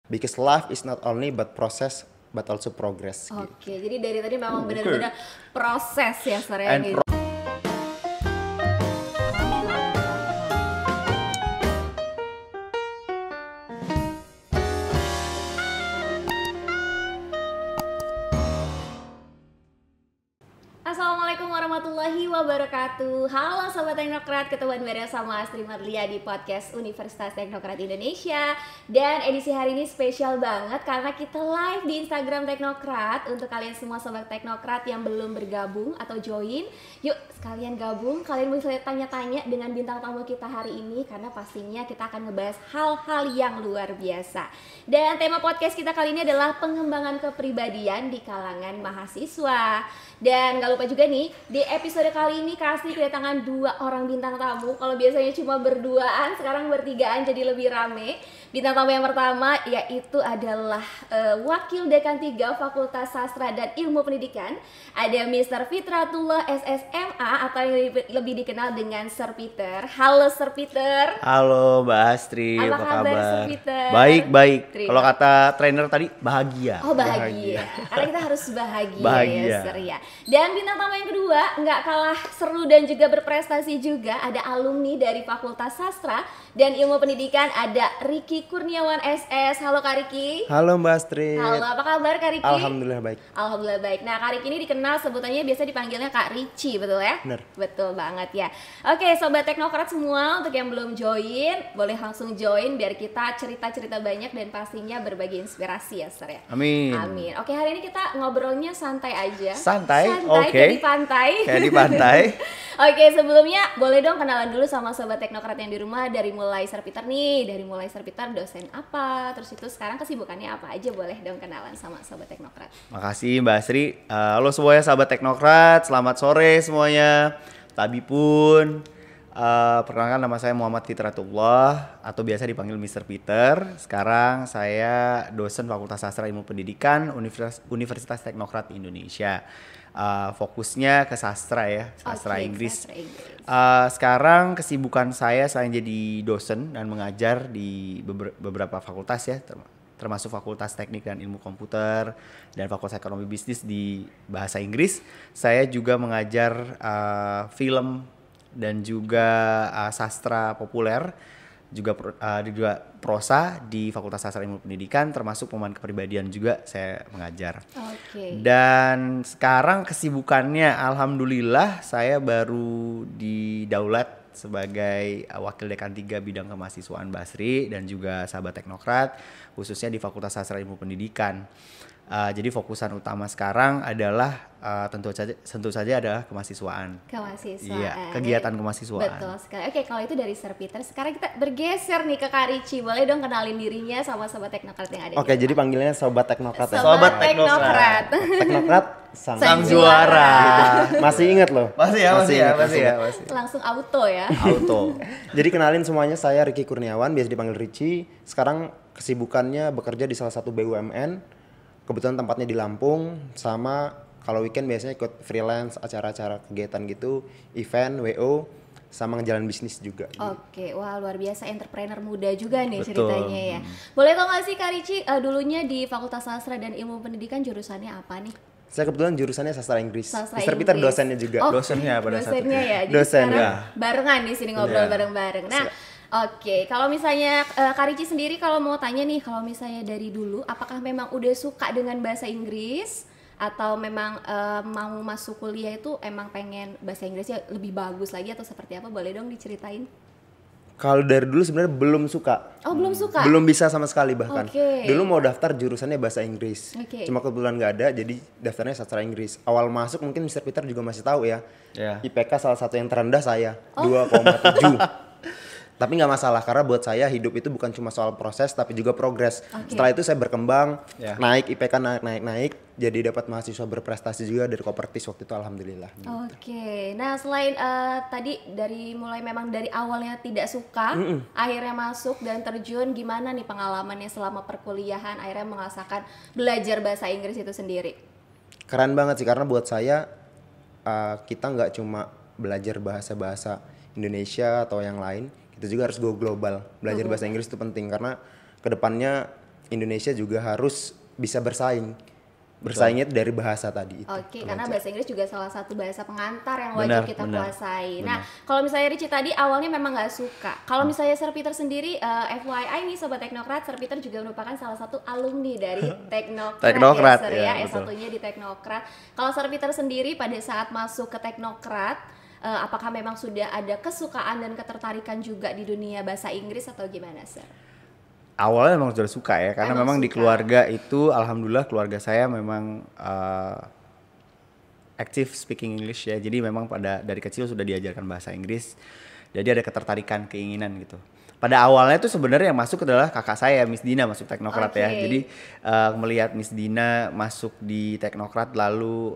Because life is not only but process but also progress. Oke, jadi dari tadi memang benar-benar proses ya Surya And gitu. Assalamualaikum warahmatullahi wabarakatuh. Halo Sobat Teknokrat, ketemuan bareng sama Astri Marlia di podcast Universitas Teknokrat Indonesia. Dan edisi hari ini spesial banget karena kita live di Instagram Teknokrat. Untuk kalian semua Sobat Teknokrat yang belum bergabung atau join, yuk sekalian gabung. Kalian bisa tanya-tanya dengan bintang tamu kita hari ini karena pastinya kita akan ngebahas hal-hal yang luar biasa. Dan tema podcast kita kali ini adalah pengembangan kepribadian di kalangan mahasiswa. Dan gak lupa juga nih, di episode kali ini Kasih kedatangan 2 orang bintang tamu. Kalau biasanya cuma berduaan, sekarang bertigaan jadi lebih rame. Bintang tamu yang pertama yaitu adalah Wakil Dekan 3 Fakultas Sastra dan Ilmu Pendidikan. Ada Mr. Fitratullah SSMA atau yang lebih dikenal dengan Sir Peter. Halo Sir Peter. halo Mbak Astri, Apa apa kabar, kabar? Sir Peter? Baik. Terima. Kalau kata trainer tadi bahagia. Oh bahagia. Karena kita harus bahagia, Bahagia. ya Sir ya. Dan bintang tamu yang kedua nggak kalah seru dan juga berprestasi juga, ada alumni dari Fakultas Sastra dan Ilmu Pendidikan, ada Riki Kurniawan SS. Halo Kak Riki. Halo Mbak Astri. Halo, apa kabar Kak Riki? Alhamdulillah baik. Alhamdulillah baik. Nah, Kak Riki ini dikenal sebutannya biasa dipanggilnya Kak Ricci, betul ya? Bener. Betul banget ya. Oke, Sobat Teknokrat semua, untuk yang belum join, boleh langsung join biar kita cerita-cerita banyak dan pastinya berbagi inspirasi ya, Sir ya. Amin. Amin. Oke, hari ini kita ngobrolnya santai aja. Santai, oke. Kayak di pantai. Kayak di pantai. Oke, sebelumnya boleh dong kenalan dulu sama Sobat Teknokrat yang di rumah, dari mulai Sir Peter nih, dari mulai Sir Peter dosen apa, terus itu sekarang kesibukannya apa aja, boleh dong kenalan sama Sobat Teknokrat. Makasih Mbak Astri. Halo semuanya sahabat Teknokrat, selamat sore semuanya. Tabi pun. Perkenalkan nama saya Muhammad Fitratullah atau biasa dipanggil Mr. Peter. Sekarang saya dosen Fakultas Sastra Ilmu Pendidikan Universitas Teknokrat Indonesia. Fokusnya ke sastra ya, sastra Oke, Inggris. sastra Inggris. Sekarang kesibukan saya selain jadi dosen dan mengajar di beberapa fakultas ya, termasuk Fakultas Teknik dan Ilmu Komputer dan Fakultas Ekonomi Bisnis di bahasa Inggris. Saya juga mengajar film dan juga sastra populer, juga prosa di Fakultas Sastra Ilmu Pendidikan, termasuk pengembangan kepribadian juga saya mengajar. Oke. Dan sekarang kesibukannya alhamdulillah saya baru didaulat sebagai Wakil Dekan 3 Bidang Kemahasiswaan Basri dan juga sahabat Teknokrat, khususnya di Fakultas Sastra Ilmu Pendidikan. Jadi fokusan utama sekarang adalah tentu saja adalah kemahasiswaan. Kemahasiswaan. Iya, kegiatan kemahasiswaan. Betul sekali. Oke, kalau itu dari Sir Peter, sekarang kita bergeser nih ke Kak Ricci. Boleh dong kenalin dirinya sama Sobat Teknokrat yang ada Oke, di jadi rumah. panggilannya Sobat Teknokrat ya. Sobat Teknokrat. Teknokrat Sang sang juara. juara. Masih ingat loh? Masih ya. Langsung auto ya. Auto. Jadi kenalin semuanya, saya Riki Kurniawan, biasa dipanggil Ricci. Sekarang kesibukannya bekerja di salah satu BUMN. Kebetulan tempatnya di Lampung, sama kalau weekend biasanya ikut freelance, acara-acara kegiatan gitu, event, WO, sama ngejalan bisnis juga. Oke, wah luar biasa, entrepreneur muda juga nih Betul. ceritanya ya. Boleh tau gak sih Kak Ricci, dulunya di Fakultas Sastra dan Ilmu Pendidikan jurusannya apa nih? Saya kebetulan jurusannya sastra Inggris. Sastra Mr. Peter Inggris. dosennya juga. Oh, Dosennya pada saat dosennya itu. ya. Jadi Dosen, sekarang ya. barengan di sini ngobrol Iya. bareng-bareng. Nah, oke, kalau misalnya Kak Ricci sendiri kalau mau tanya nih, kalau misalnya dari dulu apakah memang udah suka dengan bahasa Inggris atau memang mau masuk kuliah itu emang pengen bahasa Inggrisnya lebih bagus lagi atau seperti apa? Boleh dong diceritain? Kalau dari dulu sebenarnya belum suka. Oh, belum suka. Belum bisa sama sekali bahkan. Oke. Dulu mau daftar jurusannya bahasa Inggris. Oke. Cuma kebetulan nggak ada, jadi daftarnya sastra Inggris. Awal masuk mungkin Mr. Peter juga masih tahu ya. Ya. IPK salah satu yang terendah saya, Oh. 2,7. Tapi nggak masalah karena buat saya hidup itu bukan cuma soal proses tapi juga progres. Oke. Setelah itu saya berkembang, Ya. naik IPK naik, jadi dapat mahasiswa berprestasi juga dari Kopertis waktu itu alhamdulillah. Oke, nah selain tadi dari mulai memang dari awalnya tidak suka, akhirnya masuk dan terjun, gimana nih pengalamannya selama perkuliahan akhirnya merasakan belajar bahasa Inggris itu sendiri? Keren banget sih karena buat saya kita nggak cuma belajar bahasa-bahasa Indonesia atau yang lain, kita juga harus go global. Belajar bahasa Inggris itu penting karena kedepannya Indonesia juga harus bisa bersaingnya dari bahasa tadi itu. Oke, karena bahasa Inggris juga salah satu bahasa pengantar yang Benar, wajib kita benar, kuasai. benar. Nah, kalau misalnya Richie tadi awalnya memang nggak suka. Kalau misalnya Sir Peter sendiri, FYI nih Sobat Teknokrat, Sir Peter juga merupakan salah satu alumni dari Teknokrat, Teknokrat, ya, Sir, ya, ya. betul. S1-nya di Teknokrat. Kalau Sir Peter sendiri pada saat masuk ke Teknokrat, apakah memang sudah ada kesukaan dan ketertarikan juga di dunia bahasa Inggris atau gimana, Sir? Awalnya memang sudah suka ya, karena Emang memang di suka. keluarga itu alhamdulillah keluarga saya memang active speaking English ya. Jadi memang dari kecil sudah diajarkan bahasa Inggris. Jadi ada ketertarikan, keinginan gitu. Pada awalnya itu sebenarnya yang masuk adalah kakak saya, Miss Dina, masuk Teknokrat ya. Oke. Jadi melihat Miss Dina masuk di Teknokrat, lalu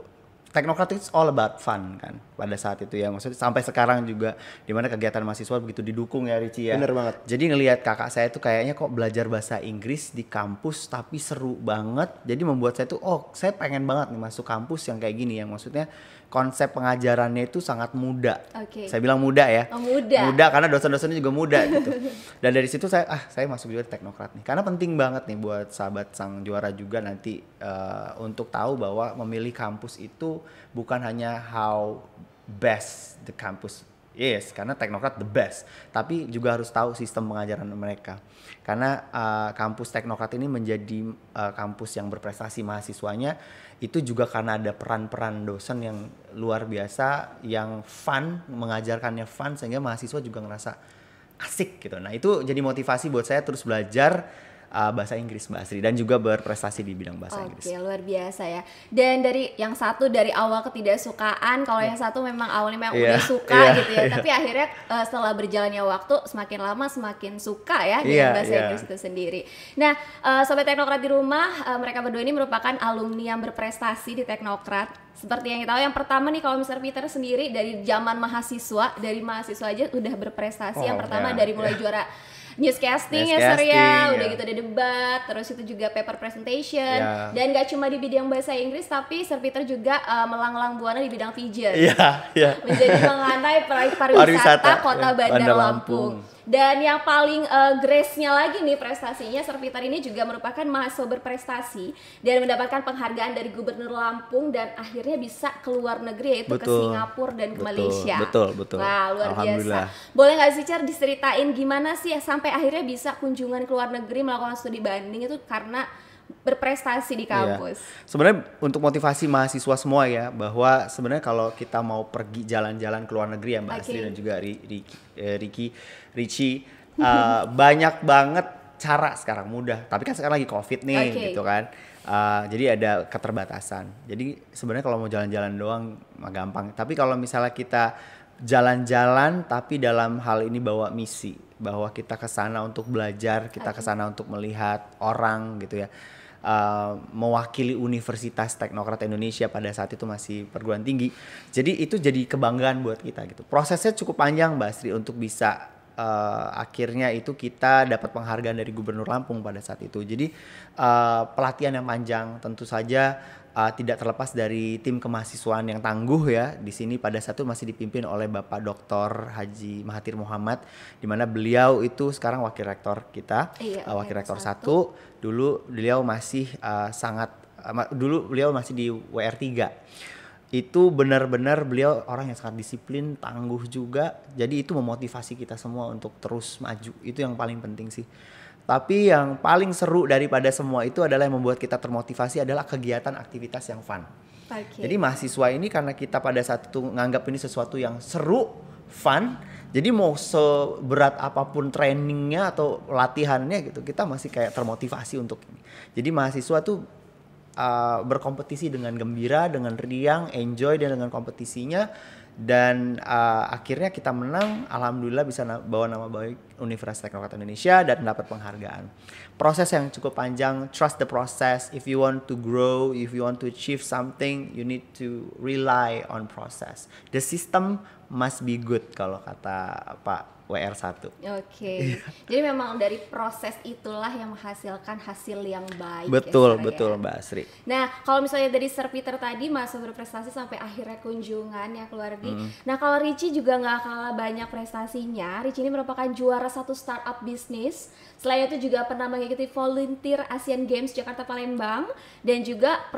Teknokrat itu all about fun kan pada saat itu ya. Maksudnya sampai sekarang juga dimana kegiatan mahasiswa begitu didukung ya Richie ya. Bener banget. Jadi ngelihat kakak saya tuh kayaknya kok belajar bahasa Inggris di kampus tapi seru banget. Jadi membuat saya tuh saya pengen banget nih masuk kampus yang kayak gini, yang maksudnya konsep pengajarannya itu sangat muda. Oke. Saya bilang muda ya. Oh, muda. Muda karena dosen-dosennya juga muda gitu. Dan dari situ saya masuk juga di Teknokrat nih. Karena penting banget nih buat sahabat sang juara juga nanti untuk tahu bahwa memilih kampus itu bukan hanya how best the campus is, karena Teknokrat the best, tapi juga harus tahu sistem pengajaran mereka. Karena kampus Teknokrat ini menjadi kampus yang berprestasi mahasiswanya itu juga karena ada peran-peran dosen yang luar biasa, yang fun, mengajarkannya fun sehingga mahasiswa juga ngerasa asik gitu. Nah itu jadi motivasi buat saya terus belajar bahasa Inggris Mbak Asri dan juga berprestasi di bidang bahasa Inggris. Oke, luar biasa ya. Dan dari yang satu dari awal ketidaksukaan, kalau yang satu memang awalnya memang Iya, udah suka iya, gitu ya. iya. Tapi akhirnya setelah berjalannya waktu semakin lama semakin suka ya dengan Iya, bahasa iya. Inggris itu sendiri. Nah, Sobat Teknokrat di rumah, mereka berdua ini merupakan alumni yang berprestasi di Teknokrat. Seperti yang kita tahu, yang pertama nih kalau Mr. Peter sendiri dari zaman mahasiswa, dari mahasiswa aja udah berprestasi. Yang pertama ya, dari mulai juara newscasting ya Sir Newscasting, ya, udah ya. gitu ada debat, terus itu juga paper presentation, Ya. dan gak cuma di bidang bahasa Inggris tapi Sir Peter juga melanglang buana di bidang pigeon. Iya, iya. Menjadi pengantai pariwisata Pariwisata, Kota ya, Bandar Bandar Lampung. Lampung. Dan yang paling grace-nya lagi nih prestasinya, Sir Peter ini juga merupakan mahasiswa berprestasi dan mendapatkan penghargaan dari Gubernur Lampung dan akhirnya bisa ke luar negeri yaitu ke Betul. Singapura dan ke Betul, Malaysia. betul. Wah, luar biasa. Alhamdulillah. Boleh nggak sih Cer diceritain gimana sih sampai akhirnya bisa kunjungan ke luar negeri melakukan studi banding itu karena berprestasi di kampus? Iya. Sebenarnya untuk motivasi mahasiswa semua ya, bahwa sebenarnya kalau kita mau pergi jalan-jalan ke luar negeri ya Mbak Oke. Asri dan juga Richie, banyak banget cara sekarang mudah. Tapi kan sekarang lagi COVID nih Oke. gitu kan. Jadi ada keterbatasan. Jadi sebenarnya kalau mau jalan-jalan doang mah gampang. Tapi kalau misalnya kita jalan-jalan tapi dalam hal ini bawa misi, bahwa kita ke sana untuk belajar, kita ke sana untuk melihat orang gitu ya. Mewakili Universitas Teknokrat Indonesia pada saat itu masih perguruan tinggi. Jadi itu jadi kebanggaan buat kita gitu. Prosesnya cukup panjang Mbak Asri untuk bisa akhirnya itu kita dapat penghargaan dari Gubernur Lampung pada saat itu. Jadi pelatihan yang panjang tentu saja tidak terlepas dari tim kemahasiswaan yang tangguh ya. Di sini pada saat itu masih dipimpin oleh Bapak Dr. Haji Mahathir Mohamad, di mana beliau itu sekarang wakil rektor kita, Iya, wakil rektor 1. 1. Dulu beliau masih dulu beliau masih di WR3. Itu benar-benar beliau orang yang sangat disiplin, tangguh juga. Jadi itu memotivasi kita semua untuk terus maju. Itu yang paling penting sih. Tapi yang paling seru daripada semua itu adalah yang membuat kita termotivasi adalah kegiatan aktivitas yang fun. Oke. Jadi mahasiswa ini karena kita pada saat itu nganggap ini sesuatu yang seru, fun, jadi mau seberat apapun trainingnya atau latihannya gitu, kita masih kayak termotivasi untuk ini. Jadi mahasiswa tuh berkompetisi dengan gembira, dengan riang, enjoy dengan kompetisinya. Dan akhirnya kita menang, alhamdulillah bisa bawa nama baik Universitas Teknokrat Indonesia dan dapat penghargaan. Proses yang cukup panjang, trust the process. If you want to grow, if you want to achieve something, you need to rely on process. The system must be good kalau kata Pak WR1. Oke. Jadi memang dari proses itulah yang menghasilkan hasil yang baik. Betul, ya, betul ya. Mbak Asri. Nah, kalau misalnya dari Sir Peter tadi masuk berprestasi sampai akhirnya kunjungan ya keluar negeri. Nah, kalau Richie juga nggak kalah banyak prestasinya. Richie ini merupakan juara satu startup bisnis. Selain itu juga pernah mengikuti volunteer Asian Games Jakarta Palembang dan juga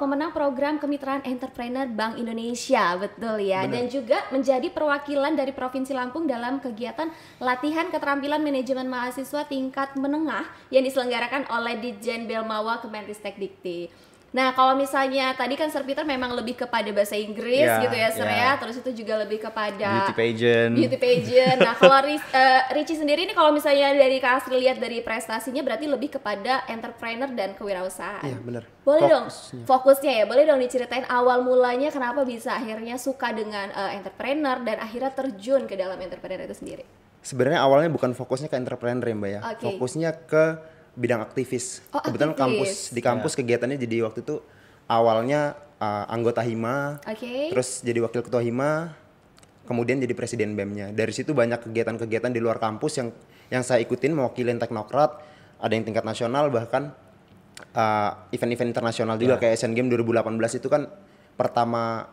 pemenang program kemitraan entrepreneur Bank Indonesia, betul ya. Dan juga menjadi perwakilan dari Provinsi Lampung dalam kegiatan latihan keterampilan manajemen mahasiswa tingkat menengah yang diselenggarakan oleh Ditjen Belmawa Kemenristek Dikti. Nah, kalau misalnya tadi kan Sir Peter memang lebih kepada bahasa Inggris gitu ya, Sir ya. Terus itu juga lebih kepada beauty pageant. Nah, kalau Richie sendiri ini kalau misalnya dari Kak Asri lihat dari prestasinya berarti lebih kepada entrepreneur dan kewirausahaan. Iya, benar. Boleh dong fokusnya ya, boleh dong diceritain awal mulanya kenapa bisa akhirnya suka dengan entrepreneur dan akhirnya terjun ke dalam entrepreneur itu sendiri. Sebenarnya awalnya bukan fokusnya ke entrepreneur ya Mbak ya. Okay. Fokusnya ke bidang aktivis. Kebetulan aktivis. di kampus kegiatannya jadi waktu itu awalnya anggota HIMA, Oke. terus jadi wakil ketua HIMA, kemudian jadi presiden BEM-nya. Dari situ banyak kegiatan-kegiatan di luar kampus yang saya ikutin mewakilin teknokrat, ada yang tingkat nasional bahkan event-event internasional juga kayak Asian Games 2018 itu kan pertama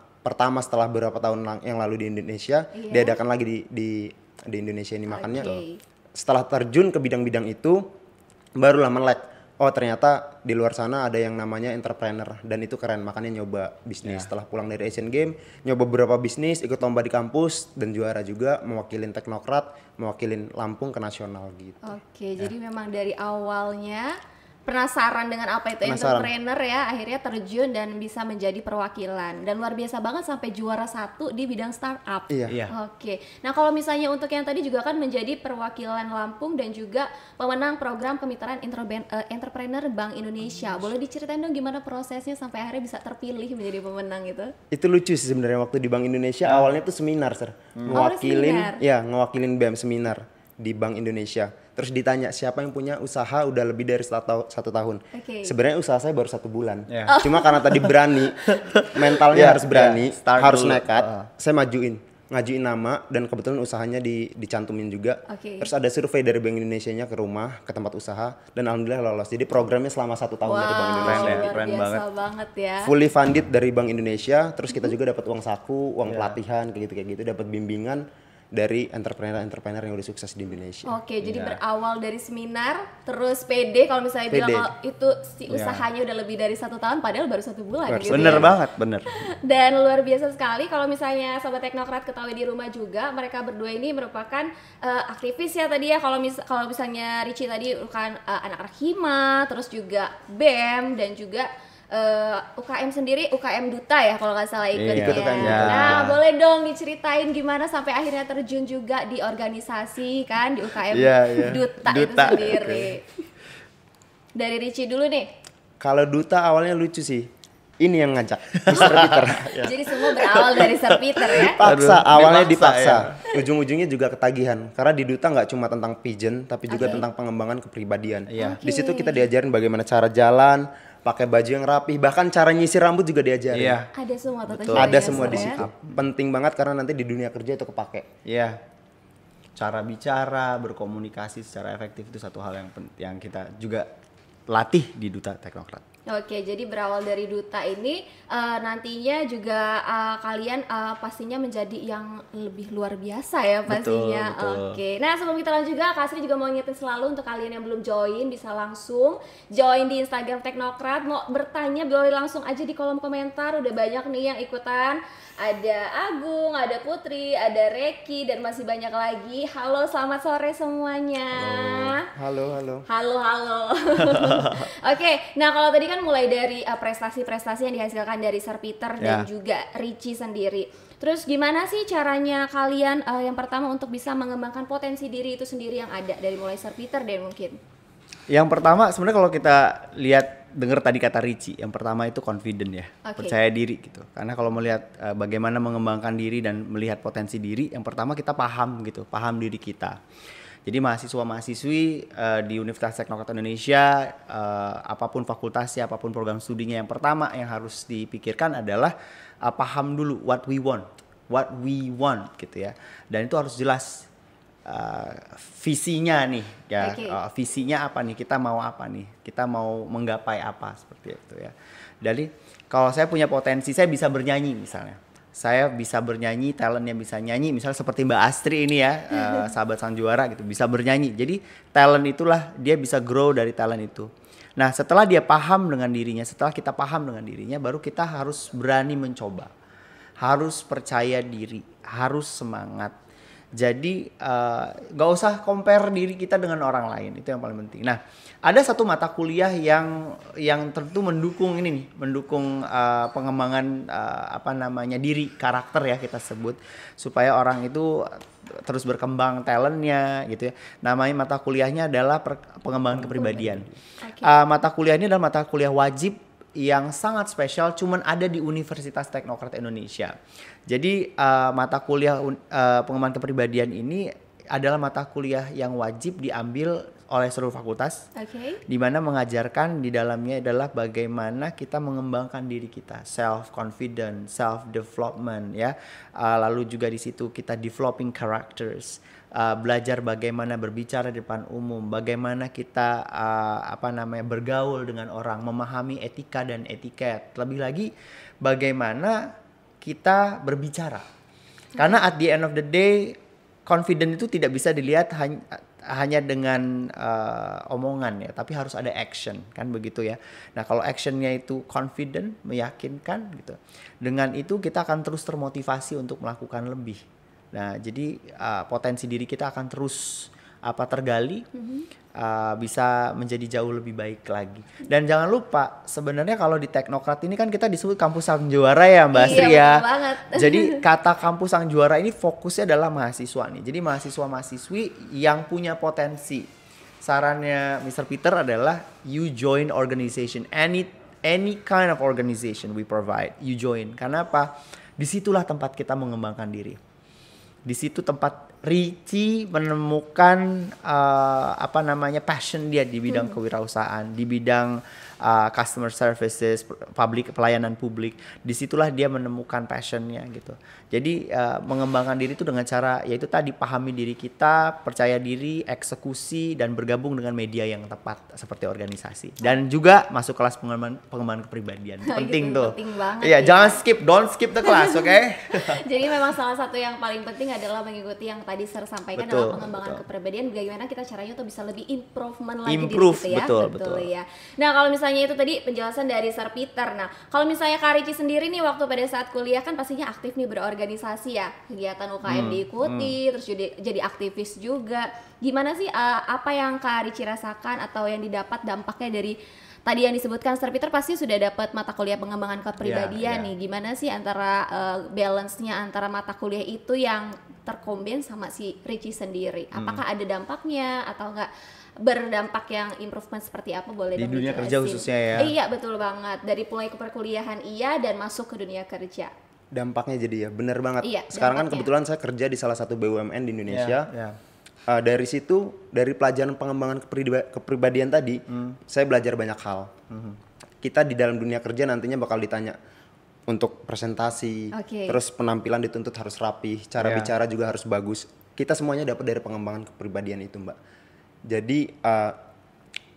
setelah beberapa tahun yang lalu di Indonesia diadakan lagi di Indonesia ini. Makanya setelah terjun ke bidang-bidang itu barulah melek, oh ternyata di luar sana ada yang namanya entrepreneur dan itu keren, makanya nyoba bisnis. Setelah pulang dari Asian Games nyoba beberapa bisnis, ikut lomba di kampus dan juara juga, mewakilin teknokrat, mewakilin Lampung ke nasional gitu. Oke, jadi memang dari awalnya penasaran dengan apa itu entrepreneur ya, akhirnya terjun dan bisa menjadi perwakilan dan luar biasa banget sampai juara 1 di bidang startup. Iya. Oke, nah kalau misalnya untuk yang tadi juga kan menjadi perwakilan Lampung dan juga pemenang program kemitraan entrepreneur Bank Indonesia, boleh diceritain dong gimana prosesnya sampai akhirnya bisa terpilih menjadi pemenang itu? Itu lucu sih sebenarnya, waktu di Bank Indonesia awalnya tuh seminar, Sir. Ngewakilin BEM seminar di Bank Indonesia. Terus ditanya siapa yang punya usaha udah lebih dari satu tahun. Sebenarnya usaha saya baru 1 bulan. Cuma karena tadi berani, mentalnya harus berani, harus nekat. Saya ngajuin nama dan kebetulan usahanya dicantumin juga. Terus ada survei dari Bank Indonesianya ke rumah, ke tempat usaha dan alhamdulillah lolos. Jadi programnya selama 1 tahun dari Bank Indonesia. Keren banget ya. Fully funded dari Bank Indonesia. Terus kita juga dapat uang saku, uang pelatihan kayak gitu, dapat bimbingan dari entrepreneur yang udah sukses di Indonesia. Oke, jadi berawal dari seminar, terus PD kalau misalnya bilang kalau itu si usahanya udah lebih dari 1 tahun, padahal baru 1 bulan gitu. Bener banget, bener. Dan luar biasa sekali kalau misalnya Sobat Teknokrat ketahui di rumah juga, mereka berdua ini merupakan aktivis ya tadi ya. Kalau misalnya Richie tadi kan anak-anak HIMA, terus juga BEM dan juga UKM sendiri, UKM Duta ya kalau nggak salah ikut ya. Nah, boleh dong diceritain gimana sampai akhirnya terjun juga di organisasi kan di UKM Duta itu sendiri. Dari Richie dulu nih. Kalau Duta awalnya lucu sih. Ini yang ngajak, Sir Peter. Jadi semua berawal dari Sir Peter ya. Awalnya dipaksa. Ujung-ujungnya juga ketagihan. Karena di Duta nggak cuma tentang pigeon, tapi juga tentang pengembangan kepribadian. Di situ kita diajarin bagaimana cara jalan, pakai baju yang rapih, bahkan cara nyisir rambut juga diajarin. Ada semua Ada semua di situ. Penting banget karena nanti di dunia kerja itu kepake. Cara bicara, berkomunikasi secara efektif itu satu hal yang kita juga latih di Duta Teknokrat. Oke, jadi berawal dari Duta ini nantinya juga kalian pastinya menjadi yang lebih luar biasa ya pastinya. Betul. Oke, nah sebelum kita lanjut juga, Kak Asri juga mau ngingetin selalu untuk kalian yang belum join bisa langsung join di Instagram Teknokrat. Mau bertanya boleh langsung aja di kolom komentar, udah banyak nih yang ikutan. Ada Agung, ada Putri, ada Reki dan masih banyak lagi. Halo, selamat sore semuanya. Halo. Oke, nah kalau tadi kan mulai dari prestasi-prestasi yang dihasilkan dari Sir Peter dan juga Richie sendiri. Terus gimana sih caranya kalian yang pertama untuk bisa mengembangkan potensi diri itu sendiri yang ada dari mulai Sir Peter dan mungkin? Yang pertama sebenarnya kalau kita dengar tadi kata Richie, yang pertama itu confident ya, percaya diri gitu. Karena kalau melihat bagaimana mengembangkan diri dan melihat potensi diri, yang pertama kita paham diri kita. Jadi mahasiswa-mahasiswi di Universitas Teknokrat Indonesia, apapun fakultasnya, apapun program studinya, yang pertama yang harus dipikirkan adalah paham dulu what we want, what we want gitu ya. Dan itu harus jelas visinya nih ya. Oke. Visinya apa nih, kita mau apa nih, kita mau menggapai apa seperti itu ya. Jadi kalau saya punya potensi, saya bisa bernyanyi misalnya, saya bisa bernyanyi, talentnya bisa nyanyi, misalnya seperti Mbak Astri ini ya, sahabat sang juara gitu, bisa bernyanyi. Jadi talent itulah, dia bisa grow dari talent itu. Nah setelah dia paham dengan dirinya, setelah kita paham dengan dirinya, baru kita harus berani mencoba, harus percaya diri, harus semangat. Jadi gak usah compare diri kita dengan orang lain, itu yang paling penting. Nah ada satu mata kuliah yang tentu mendukung ini nih, mendukung pengembangan diri, karakter ya kita sebut, supaya orang itu terus berkembang talentnya gitu ya. Namanya mata kuliahnya adalah pengembangan kepribadian. Oke. Mata kuliah ini adalah mata kuliah wajib yang sangat spesial, cuman ada di Universitas Teknokrat Indonesia. Jadi mata kuliah pengembangan kepribadian ini adalah mata kuliah yang wajib diambil oleh seluruh fakultas, di mana mengajarkan di dalamnya adalah bagaimana kita mengembangkan diri kita, self confidence, self development ya. Lalu juga di situ kita developing characters, belajar bagaimana berbicara di depan umum, bagaimana kita bergaul dengan orang, memahami etika dan etiket, lebih lagi bagaimana kita berbicara. Karena at the end of the day, confident itu tidak bisa dilihat hanya dengan omongan ya, tapi harus ada action kan begitu ya. Nah kalau actionnya itu confident, meyakinkan gitu, dengan itu kita akan terus termotivasi untuk melakukan lebih. Nah jadi potensi diri kita akan terus tergali, bisa menjadi jauh lebih baik lagi. Dan jangan lupa sebenarnya kalau di Teknokrat ini kan kita disebut kampus sang juara ya Mbak Astri ya. Banget. Jadi kata kampus sang juara ini fokusnya adalah mahasiswa nih. Jadi mahasiswa-mahasiswi yang punya potensi. Sarannya Mr. Peter adalah you join organization, any kind of organization we provide, you join. Karena apa? Disitulah tempat kita mengembangkan diri. Di situ tempat Richie menemukan passion dia di bidang kewirausahaan, di bidang customer services, pelayanan publik. Disitulah dia menemukan passionnya gitu. Jadi mengembangkan diri itu dengan cara yaitu tadi pahami diri kita, percaya diri, eksekusi, dan bergabung dengan media yang tepat seperti organisasi. Dan juga masuk kelas pengembangan kepribadian. Penting tuh. Penting banget. Iya, jangan don't skip the class, oke? Jadi memang salah satu yang paling penting adalah mengikuti yang tadi Sir sampaikan dalam pengembangan kepribadian, bagaimana kita caranya tuh bisa lebih improvement lagi diri kita ya. Betul ya. Nah kalau misalnya itu tadi penjelasan dari Sir Peter. Nah kalau misalnya Kak Richie sendiri nih waktu pada saat kuliah kan pastinya aktif nih berorganisasi ya, kegiatan UKM diikuti, terus jadi aktivis juga. Gimana sih apa yang Kak Richie rasakan atau yang didapat dampaknya dari tadi yang disebutkan Sir Peter pasti sudah dapat mata kuliah pengembangan kepribadian nih. Gimana sih antara balance-nya antara mata kuliah itu yang terkombin sama si Richie sendiri? Apakah ada dampaknya atau enggak berdampak yang improvement seperti apa, boleh di dong dunia dijelasin? kerja khususnya ya? Iya betul banget, dari mulai ke perkuliahan dan masuk ke dunia kerja. Dampaknya jadi ya bener banget. Iya, sekarang dampaknya. kan kebetulan saya kerja di salah satu BUMN di Indonesia. Dari situ, dari pelajaran pengembangan kepribadian tadi, saya belajar banyak hal. Kita di dalam dunia kerja nantinya bakal ditanya untuk presentasi, terus penampilan dituntut harus rapi, cara bicara juga harus bagus. Kita semuanya dapat dari pengembangan kepribadian itu, Mbak. Jadi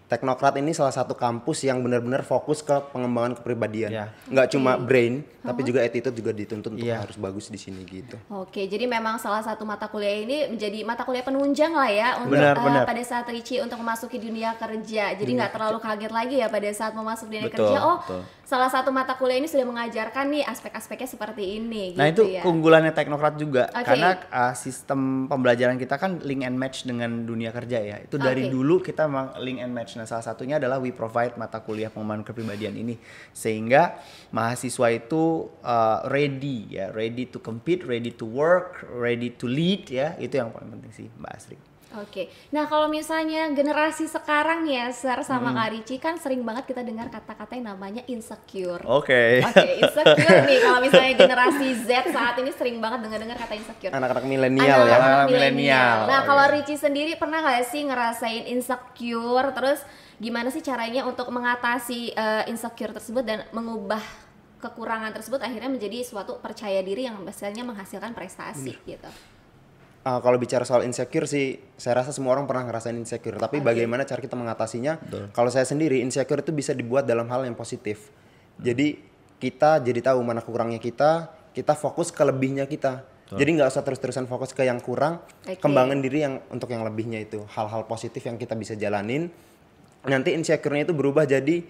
Teknokrat ini salah satu kampus yang benar-benar fokus ke pengembangan kepribadian. Nggak cuma brain, tapi juga attitude juga dituntut untuk harus bagus di sini gitu. Oke, jadi memang salah satu mata kuliah ini menjadi mata kuliah penunjang lah ya untuk benar. pada saat Richie untuk memasuki dunia kerja. Jadi nggak terlalu kaget lagi ya pada saat memasuki dunia kerja. Salah satu mata kuliah ini sudah mengajarkan nih aspek-aspeknya seperti ini. Nah gitu itu ya. keunggulannya Teknokrat juga, karena sistem pembelajaran kita kan link and match dengan dunia kerja ya. Itu dari dulu kita memang link and match. Nah salah satunya adalah we provide mata kuliah pengembangan kepribadian ini, sehingga mahasiswa itu ready to compete, ready to work, ready to lead ya. Itu yang paling penting sih Mbak Astri. Oke, nah kalau misalnya generasi sekarang ya Sir sama Kak Richie kan sering banget kita dengar kata-kata yang namanya insecure. Oke, insecure nih kalau misalnya generasi Z saat ini sering banget dengar kata insecure. Anak-anak milenial ya. Anak-anak milenial. Nah kalau Richie sendiri pernah nggak sih ngerasain insecure? Terus gimana sih caranya untuk mengatasi insecure tersebut dan mengubah kekurangan tersebut akhirnya menjadi suatu percaya diri yang biasanya menghasilkan prestasi gitu. Kalau bicara soal insecure sih, saya rasa semua orang pernah ngerasain insecure. Tapi bagaimana cara kita mengatasinya? Kalau saya sendiri, insecure itu bisa dibuat dalam hal yang positif. Jadi kita jadi tahu mana kurangnya kita fokus ke lebihnya kita. Jadi nggak usah terus-terusan fokus ke yang kurang, kembangin diri yang untuk yang lebihnya itu. Hal-hal positif yang kita bisa jalanin. Nanti insecure-nya itu berubah jadi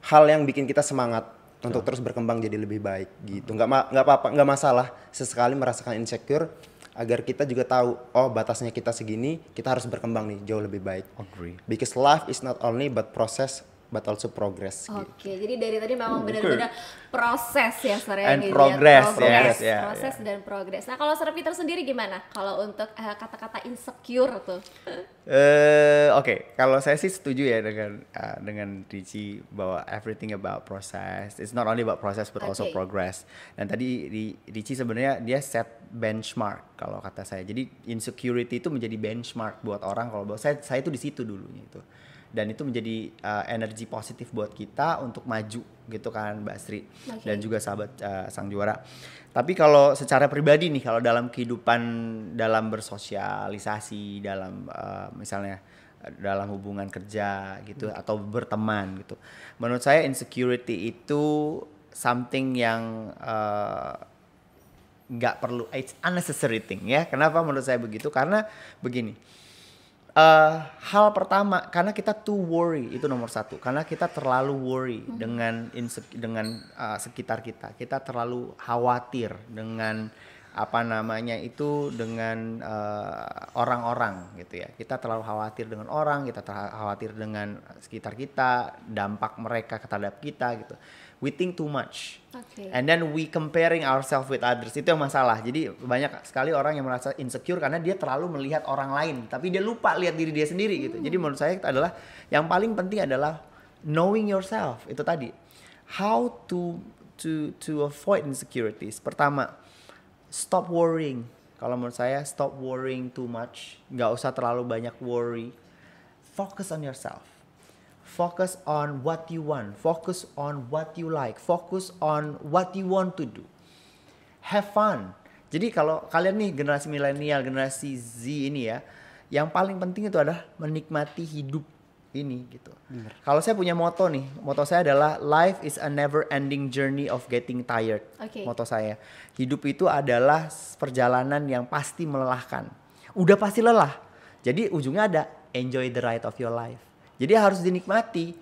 hal yang bikin kita semangat untuk terus berkembang jadi lebih baik gitu. Nggak apa-apa, nggak masalah sesekali merasakan insecure, agar kita juga tahu, oh batasnya kita segini, kita harus berkembang nih jauh lebih baik. Agree. Because life is not only but process but also progress. Oke, jadi dari tadi memang benar-benar proses ya Sir And yang progress, dilihat. yes, Dan progress. Nah kalau Sir Peter sendiri gimana? Kalau untuk kata-kata insecure tuh? Oke, kalau saya sih setuju ya dengan Ricci bahwa everything about process. It's not only about process but also progress. Dan tadi Ricci sebenarnya dia set benchmark kalau kata saya. Jadi insecurity itu menjadi benchmark buat orang kalau bahwa saya itu di situ dulunya itu. Dan itu menjadi energi positif buat kita untuk maju gitu kan Mbak Sri dan juga sahabat Sang Juara. Tapi kalau secara pribadi nih, kalau dalam kehidupan, dalam bersosialisasi, dalam misalnya dalam hubungan kerja gitu atau berteman gitu, menurut saya insecurity itu something yang nggak perlu, it's unnecessary thing ya. Kenapa menurut saya begitu? Karena begini. Hal pertama, karena kita too worry, itu nomor satu. Karena kita terlalu worry dengan sekitar kita. Kita terlalu khawatir dengan dengan orang-orang gitu ya. Kita terlalu khawatir dengan orang, kita terlalu khawatir dengan sekitar kita, dampak mereka terhadap kita gitu. We think too much. And then we comparing ourselves with others. Itu yang masalah. Jadi banyak sekali orang yang merasa insecure karena dia terlalu melihat orang lain, tapi dia lupa lihat diri dia sendiri gitu. Jadi menurut saya adalah yang paling penting adalah knowing yourself. Itu tadi. How to avoid insecurities. Pertama, stop worrying. Kalau menurut saya, stop worrying too much. Nggak usah terlalu banyak worry. Focus on yourself. Focus on what you want. Focus on what you like. Focus on what you want to do. Have fun. Jadi kalau kalian nih generasi milenial, generasi Z ini ya, yang paling penting itu adalah menikmati hidup ini gitu. Kalau saya punya moto nih, moto saya adalah life is a never ending journey of getting tired. Moto saya, hidup itu adalah perjalanan yang pasti melelahkan. Udah pasti lelah. Jadi ujungnya ada enjoy the ride of your life. Jadi harus dinikmati.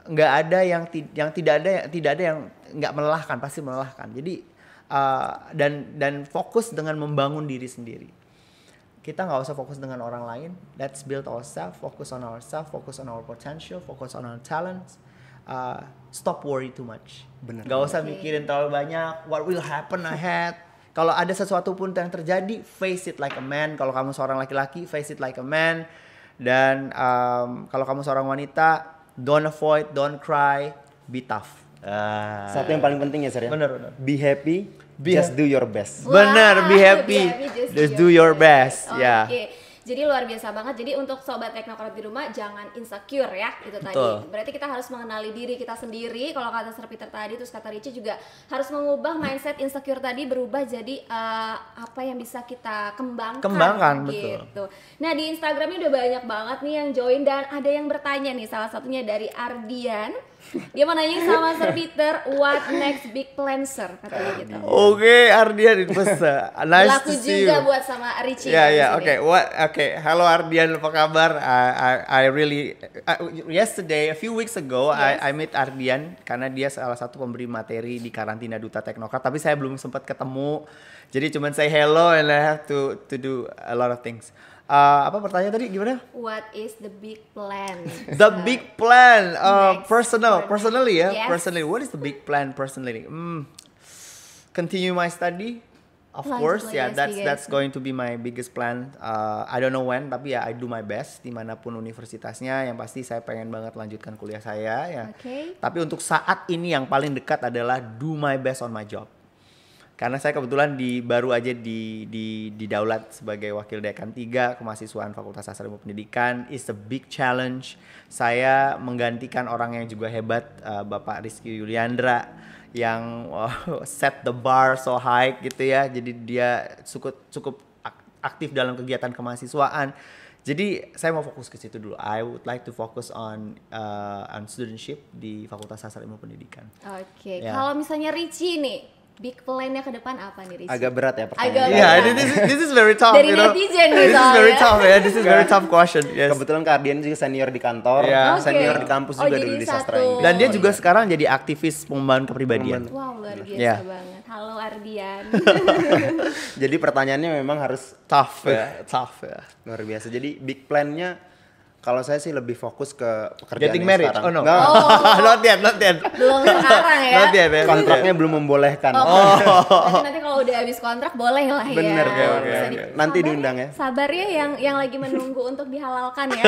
Nggak ada yang tidak ada yang nggak melelahkan, pasti melelahkan. Jadi dan fokus dengan membangun diri sendiri. Kita nggak usah fokus dengan orang lain. Let's build ourselves, focus on ourselves, focus on our potential, focus on our talents. Stop worry too much. Nggak usah mikirin terlalu banyak. What will happen ahead? Kalau ada sesuatu pun yang terjadi, face it like a man. Kalau kamu seorang laki-laki, face it like a man. Dan kalau kamu seorang wanita, don't avoid, don't cry, be tough. Satu yang paling penting ya Sir ya. Bener. Be happy, just do your best. Bener, be happy, just do your best. Ya. Jadi luar biasa banget. Jadi untuk sobat teknokrat di rumah jangan insecure ya, itu tadi. Berarti kita harus mengenali diri kita sendiri. Kalau kata Sir Peter tadi, terus kata Ricci juga harus mengubah mindset insecure tadi berubah jadi apa yang bisa kita kembangkan gitu. Betul. Nah di Instagramnya udah banyak banget nih yang join dan ada yang bertanya nih. Salah satunya dari Ardian. Dia mau nanya sama Sir Peter, what next big plan Sir? Katanya gitu. Oke, Ardian itu nice Laku to see juga you. buat sama Ricci. Oke. Halo Ardian, apa kabar? I really yesterday, a few weeks ago, I met Ardian karena dia salah satu pemberi materi di Karantina Duta Teknokrat. Tapi saya belum sempat ketemu, jadi cuman say hello and I have to do a lot of things. Apa pertanyaan tadi gimana? What is the big plan? The big plan, personally ya. Yes. Personally, what is the big plan personally? Continue my study, of course. Yeah, that's going to be my biggest plan. I don't know when, tapi ya I do my best dimanapun universitasnya. Yang pasti saya pengen banget lanjutkan kuliah saya ya. Tapi untuk saat ini yang paling dekat adalah do my best on my job. Karena saya kebetulan baru aja didaulat sebagai wakil dekan 3 kemahasiswaan Fakultas Sastra Ilmu Pendidikan. It's a big challenge. Saya menggantikan orang yang juga hebat, Bapak Rizky Yuliandra, yang set the bar so high gitu ya. Jadi dia cukup aktif dalam kegiatan kemahasiswaan. Jadi saya mau fokus ke situ dulu. I would like to focus on studentship di Fakultas Sastra Ilmu Pendidikan. Oke, Ya. kalau misalnya Richie nih, big plan-nya ke depan apa nih Richie? Agak berat ya Agak pertanyaannya. berat. Yeah, this is very tough. Dari you know. netizen nih This is soalnya. very tough ya. This is very tough question. Yes. Kebetulan Kak Ardian juga senior di kantor, Iya. Oke. senior di kampus Oh, juga jadi dulu di satu. sastra Inggris. Dan dia Oh, juga iya. sekarang jadi aktivis pengembangan kepribadian. Wow, luar biasa Ya. banget. Halo Ardian. Jadi pertanyaannya memang harus Tough ya, tough ya. luar biasa. Jadi big plan-nya kalau saya sih lebih fokus ke pekerjaan Getting yang married? sekarang. Oh no. Nggak, Not yet, not yet. Belum sekarang ya. Not yet ya. kontraknya belum membolehkan. Nanti kalau udah habis kontrak boleh lah ya. Bener, oke, Bisa oke. Nanti Sabar diundang ya. Sabar ya yang lagi menunggu untuk dihalalkan ya.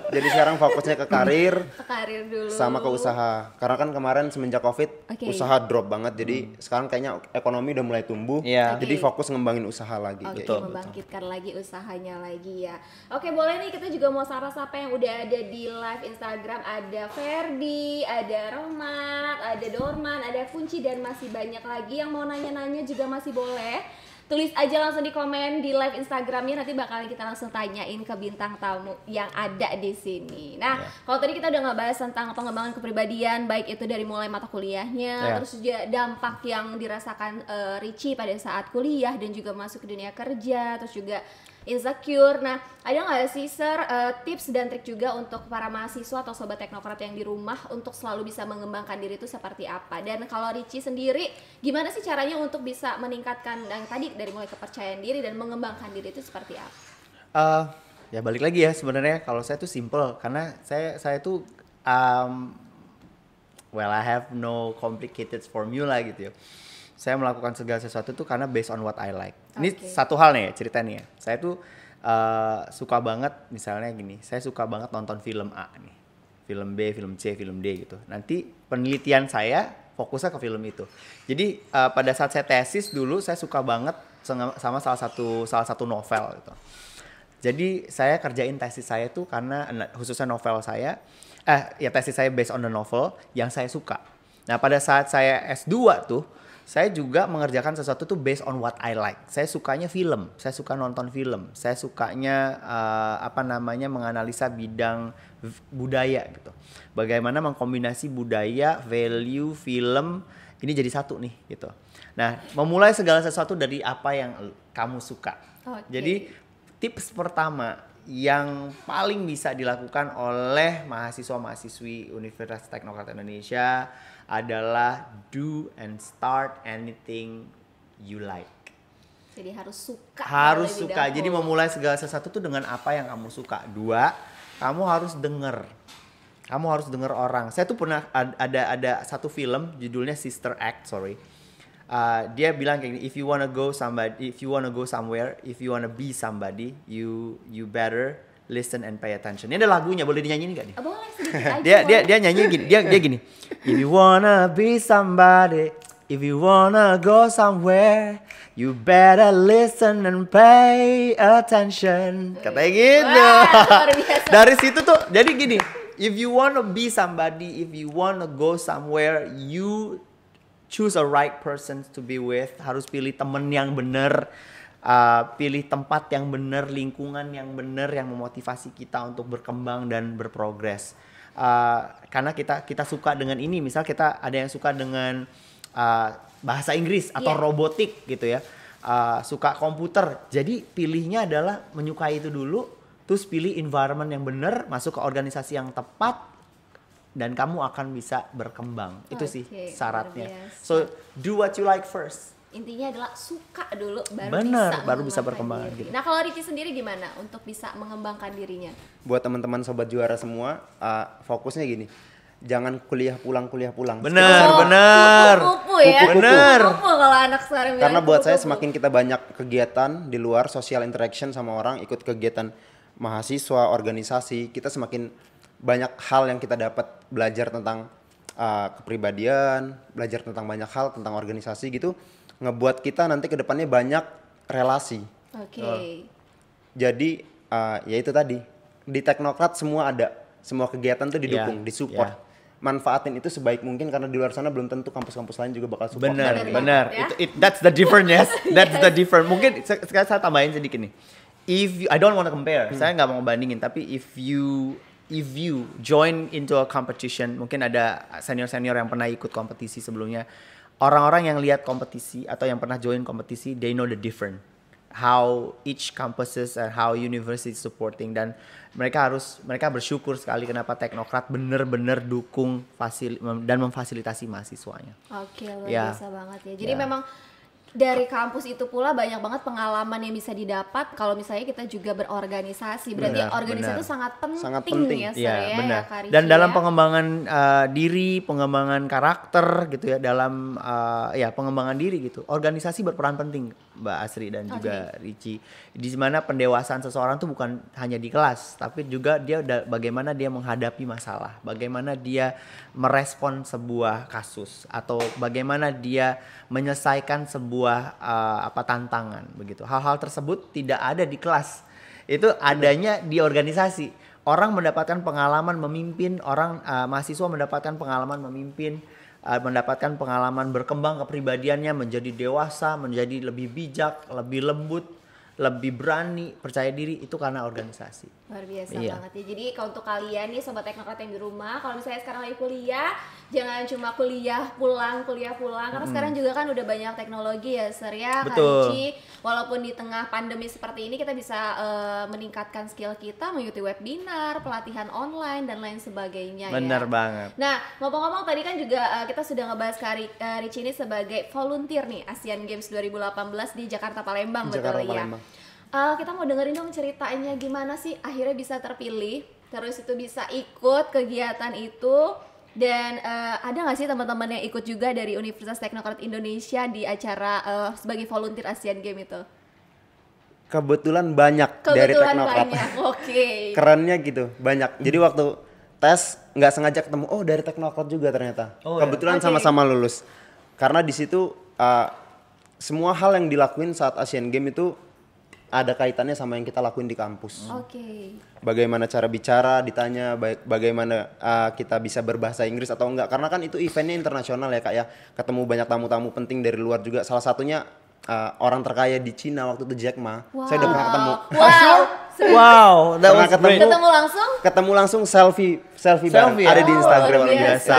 Jadi sekarang fokusnya ke karir Ke karir dulu. sama ke usaha. Karena kan kemarin semenjak Covid Oke. usaha drop banget. Jadi sekarang kayaknya ekonomi udah mulai tumbuh. Iya. Jadi Oke. fokus ngembangin usaha lagi. Oke, gitu. membangkitkan lagi usahanya lagi ya. Oke, boleh nih kita juga mau sapa-sapa yang udah ada di live Instagram. Ada Ferdi, ada Romat, ada Dorman, ada Kunci, dan masih banyak lagi yang mau nanya-nanya juga masih boleh. Tulis aja langsung di komen di live Instagramnya, nanti bakalan kita langsung tanyain ke bintang tamu yang ada di sini. Nah, kalau tadi kita udah ngebahas tentang pengembangan kepribadian, baik itu dari mulai mata kuliahnya, Ya. terus juga dampak yang dirasakan Richie pada saat kuliah dan juga masuk ke dunia kerja, terus juga insecure. Nah, ada nggak sih Sir tips dan trik juga untuk para mahasiswa atau sobat teknokrat yang di rumah untuk selalu bisa mengembangkan diri itu seperti apa? Dan kalau Richie sendiri, gimana sih caranya untuk bisa meningkatkan yang tadi dari mulai kepercayaan diri dan mengembangkan diri itu seperti apa? Ya balik lagi ya, sebenarnya kalau saya tuh simple karena saya tuh well, I have no complicated formula gitu ya. Saya melakukan segala sesuatu tuh karena based on what I like. Ini Oke. satu hal nih ya, ceritanya ya. Saya tuh suka banget, misalnya gini, saya suka banget nonton film A nih, film B, film C, film D gitu. Nanti penelitian saya fokusnya ke film itu. Jadi pada saat saya tesis dulu, saya suka banget sama salah satu novel gitu. Jadi saya kerjain tesis saya tuh karena khususnya novel saya, tesis saya based on the novel yang saya suka. Nah pada saat saya S2 tuh, saya juga mengerjakan sesuatu tuh based on what I like. Saya sukanya film, saya suka nonton film, saya sukanya menganalisa bidang budaya gitu. Bagaimana mengkombinasi budaya, value, film ini jadi satu nih gitu. Nah, memulai segala sesuatu dari apa yang kamu suka. Oke. Jadi tips pertama yang paling bisa dilakukan oleh mahasiswa-mahasiswi Universitas Teknokrat Indonesia adalah do and start anything you like. Jadi harus suka. Harus terlebih suka. dahulu. Jadi memulai segala sesuatu tuh dengan apa yang kamu suka. 2, kamu harus denger. Kamu harus denger orang. Saya tuh pernah ada satu film judulnya Sister Act, dia bilang kayak gini, if you wanna go somewhere, if you wanna be somebody, you better listen and pay attention. Ini ada lagunya, boleh dinyanyiin nggak nih? Boleh sedikit aja. dia nyanyi gini, dia gini. If you wanna be somebody, if you wanna go somewhere, you better listen and pay attention. Katanya gitu. Wah, luar biasa. Dari situ tuh, jadi gini, if you wanna be somebody, if you wanna go somewhere, you choose a right person to be with. Harus pilih temen yang bener, pilih tempat yang bener, lingkungan yang bener yang memotivasi kita untuk berkembang dan berprogres. Karena kita suka dengan ini, misal kita ada yang suka dengan bahasa Inggris atau Yeah. robotik gitu ya, suka komputer. Jadi pilihnya adalah menyukai itu dulu, terus pilih environment yang bener, masuk ke organisasi yang tepat, dan kamu akan bisa berkembang. Itu sih Oke, syaratnya. luar biasa. So do what you like first. Intinya adalah suka dulu baru Bener, bisa baru bisa mengembangkan berkembang diri. gitu. Nah, kalau Richie sendiri gimana untuk bisa mengembangkan dirinya? Buat teman-teman sobat juara semua, fokusnya gini. Jangan kuliah pulang. Bener, bener. Kupu-kupu ya. Bener. Kupu kalau anak sekarang bilang Karena buat saya kupu-kupu. semakin kita banyak kegiatan di luar, social interaction sama orang, ikut kegiatan mahasiswa, organisasi, kita semakin banyak hal yang kita dapat, belajar tentang kepribadian, belajar tentang banyak hal, tentang organisasi gitu. ngebuat kita nanti ke depannya banyak relasi. Oke. Jadi ya itu tadi, di Teknokrat semua ada, semua kegiatan tuh didukung, disupport. Manfaatin itu sebaik mungkin karena di luar sana belum tentu kampus-kampus lain juga bakal support. Benar. Ya. That's the difference, yes. That's the difference. Mungkin sekarang saya tambahin sedikit nih. I don't want to compare. Saya nggak mau ngebandingin, tapi if you join into a competition, mungkin ada senior-senior yang pernah ikut kompetisi sebelumnya. Orang-orang yang lihat kompetisi atau yang pernah join kompetisi, they know the difference. How each campuses and how university is supporting, dan mereka bersyukur sekali kenapa Teknokrat benar-benar dukung dan memfasilitasi mahasiswanya. Oke, luar Ya. biasa banget ya. Jadi memang dari kampus itu pula banyak banget pengalaman yang bisa didapat kalau misalnya kita juga berorganisasi. Berarti organisasi itu sangat penting ya, Sir, Iya, ya, benar. Kak Ricci, Dan dalam ya. pengembangan diri, pengembangan karakter gitu ya, dalam pengembangan diri gitu. Organisasi berperan penting, Mbak Asri dan juga Ricci. Di mana pendewasaan seseorang tuh bukan hanya di kelas, tapi juga dia bagaimana dia menghadapi masalah, bagaimana dia merespon sebuah kasus, atau bagaimana dia menyelesaikan sebuah tantangan begitu. Hal-hal tersebut tidak ada di kelas. Itu adanya di organisasi. Orang mendapatkan pengalaman memimpin, mahasiswa mendapatkan pengalaman memimpin, mendapatkan pengalaman berkembang kepribadiannya menjadi dewasa, menjadi lebih bijak, lebih lembut, lebih berani, percaya diri, itu karena organisasi. Luar biasa Iya. banget ya. Jadi kalau untuk kalian nih Sobat Teknokrat yang di rumah, kalau misalnya sekarang lagi kuliah, jangan cuma kuliah pulang. Karena sekarang juga kan udah banyak teknologi ya, Sir ya, Kak Betul. Ricci. Walaupun di tengah pandemi seperti ini kita bisa meningkatkan skill kita mengikuti webinar, pelatihan online dan lain sebagainya. Bener ya. banget. Nah, ngomong-ngomong tadi kan juga kita sudah ngebahas Kak Ricci ini sebagai volunteer nih Asian Games 2018 di Jakarta Palembang, betul Jakarta ya? Palembang. Kita mau dengerin dong ceritanya gimana sih akhirnya bisa terpilih, terus itu bisa ikut kegiatan itu, dan ada nggak sih teman-teman yang ikut juga dari Universitas Teknokrat Indonesia di acara sebagai volunteer Asian Games itu? Kebetulan banyak dari Kebetulan Teknokrat. banyak, oke. Kerennya gitu, banyak. Jadi waktu tes nggak sengaja ketemu, oh dari Teknokrat juga ternyata. Oh, ya? Kebetulan Oke. sama-sama lulus. Karena di situ semua hal yang dilakuin saat Asian Games itu ada kaitannya sama yang kita lakuin di kampus. Oke. Bagaimana cara bicara, ditanya bagaimana kita bisa berbahasa Inggris atau enggak. Karena kan itu eventnya internasional ya Kak ya. Ketemu banyak tamu-tamu penting dari luar juga. Salah satunya orang terkaya di Cina waktu itu Jack Ma. Saya udah pernah ketemu. Wow. Wow, that Pernah was ketemu. great. Ketemu langsung? Ketemu langsung selfie Selfie bareng. ya? Ada di Instagram. luar biasa.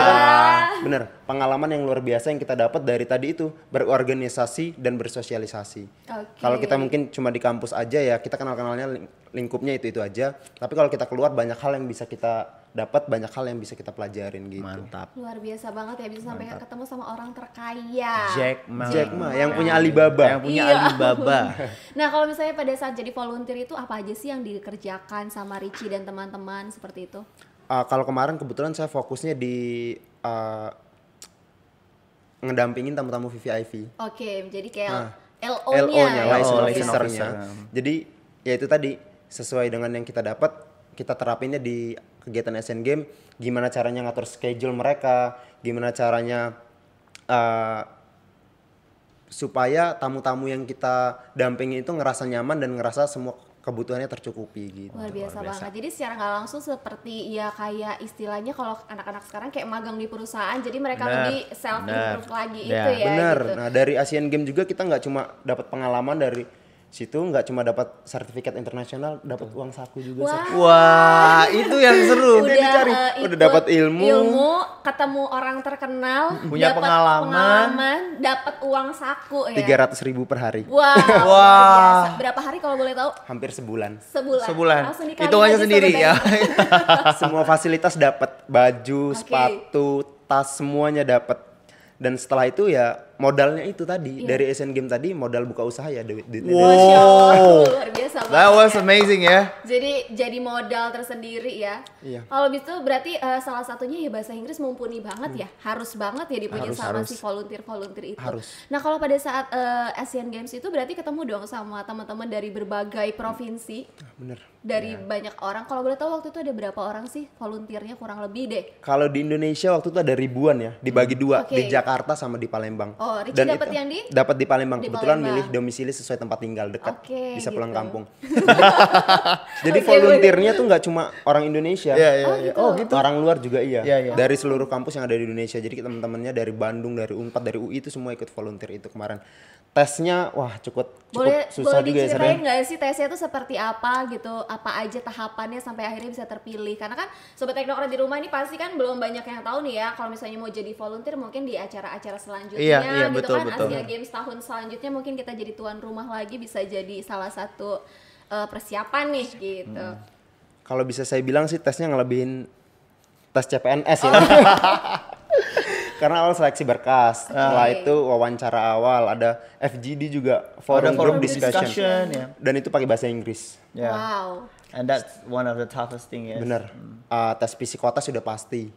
Bener, pengalaman yang luar biasa yang kita dapat dari tadi itu berorganisasi dan bersosialisasi. Oke. Kalau kita mungkin cuma di kampus aja ya, kita kenal-kenalnya lingkupnya itu aja. Tapi kalau kita keluar banyak hal yang bisa kita dapat, banyak hal yang bisa kita pelajarin gitu. Mantap. Luar biasa banget ya, bisa sampai ketemu sama orang terkaya. Jack Ma yang punya Alibaba. Yang punya Iya. Alibaba. Nah, kalau misalnya pada saat jadi volunteer itu apa aja sih yang dikerjakan sama Ricci dan teman-teman seperti itu? Kalau kemarin kebetulan saya fokusnya di ngedampingin tamu-tamu VVIP. Oke, jadi kayak LO-nya, LO-nya ya. license Oh, Oke. license officer-nya. officer. Jadi ya itu tadi sesuai dengan yang kita dapat, kita terapinnya di kegiatan Asian Games. Gimana caranya ngatur schedule mereka, gimana caranya supaya tamu-tamu yang kita dampingi itu ngerasa nyaman dan ngerasa semua kebutuhannya tercukupi gitu. Luar biasa banget. Jadi secara nggak langsung seperti ya kayak istilahnya kalau anak-anak sekarang kayak magang di perusahaan, jadi mereka Benar, lebih self improve benar. lagi Ya. itu ya. Bener. Gitu. Nah dari Asian Games juga kita nggak cuma dapat pengalaman dari situ, nggak cuma dapat sertifikat internasional, dapat uang saku juga. Wah. Wah, itu yang seru. Udah Udah ikut dapat ilmu. ketemu orang terkenal, Punya dapat pengalaman. dapat uang saku ya. 300.000 per hari, Wow. Wah. Luar biasa. Berapa hari kalau boleh tahu? hampir sebulan. Sebulan. Langsung dikali Hitung aja aja sendiri ya. sebenarnya. Semua fasilitas dapat, baju, Oke. sepatu, tas semuanya dapat. Dan setelah itu ya modalnya itu tadi dari Asian Games tadi modal buka usaha ya duit. Masya Allah, luar biasa That banget was ya. amazing ya. Jadi modal tersendiri ya. Iya. Kalau gitu berarti salah satunya ya bahasa Inggris mumpuni banget ya. Harus banget ya dipunya sama si volunteer-volunteer itu. Harus. Nah, kalau pada saat Asian Games itu berarti ketemu dong sama teman-teman dari berbagai provinsi. Bener. Dari banyak orang. Kalau boleh tahu waktu itu ada berapa orang sih volunteernya kurang lebih deh? Kalau di Indonesia waktu itu ada ribuan ya, dibagi dua, Oke. di Jakarta sama di Palembang. Oh, Oh, Richie Dan dapat itu yang di? dapat di Palembang. Di Kebetulan Palembang. milih domisili sesuai tempat tinggal dekat, Oke, bisa pulang gitu. kampung. Jadi Oke, volunteernya tuh nggak cuma orang Indonesia. Iya, iya, Oh, iya. gitu. Oh gitu. Orang luar juga iya. Iya, iya. Dari seluruh kampus yang ada di Indonesia. Jadi teman-temannya dari Bandung, dari Unpad, dari UI itu semua ikut volunteer itu kemarin. Tesnya wah cukup susah boleh juga ya diceritain Sarah. nggak sih tesnya tuh seperti apa gitu, apa aja tahapannya sampai akhirnya bisa terpilih, karena kan sobat teknokrat di rumah ini pasti kan belum banyak yang tahu nih ya kalau misalnya mau jadi volunteer mungkin di acara-acara selanjutnya Iya, gitu betul, kan, betul. Asia Games tahun selanjutnya mungkin kita jadi tuan rumah lagi, bisa jadi salah satu persiapan nih gitu. Kalau bisa saya bilang sih tesnya ngelebihin tes CPNS ya. Karena awal seleksi berkas, setelah itu wawancara awal, ada FGD juga, forum group discussion. ya. Dan itu pakai bahasa Inggris. Yeah. Wow. And that's one of the toughest thing ya. Bener. Tes psikotes sudah pasti,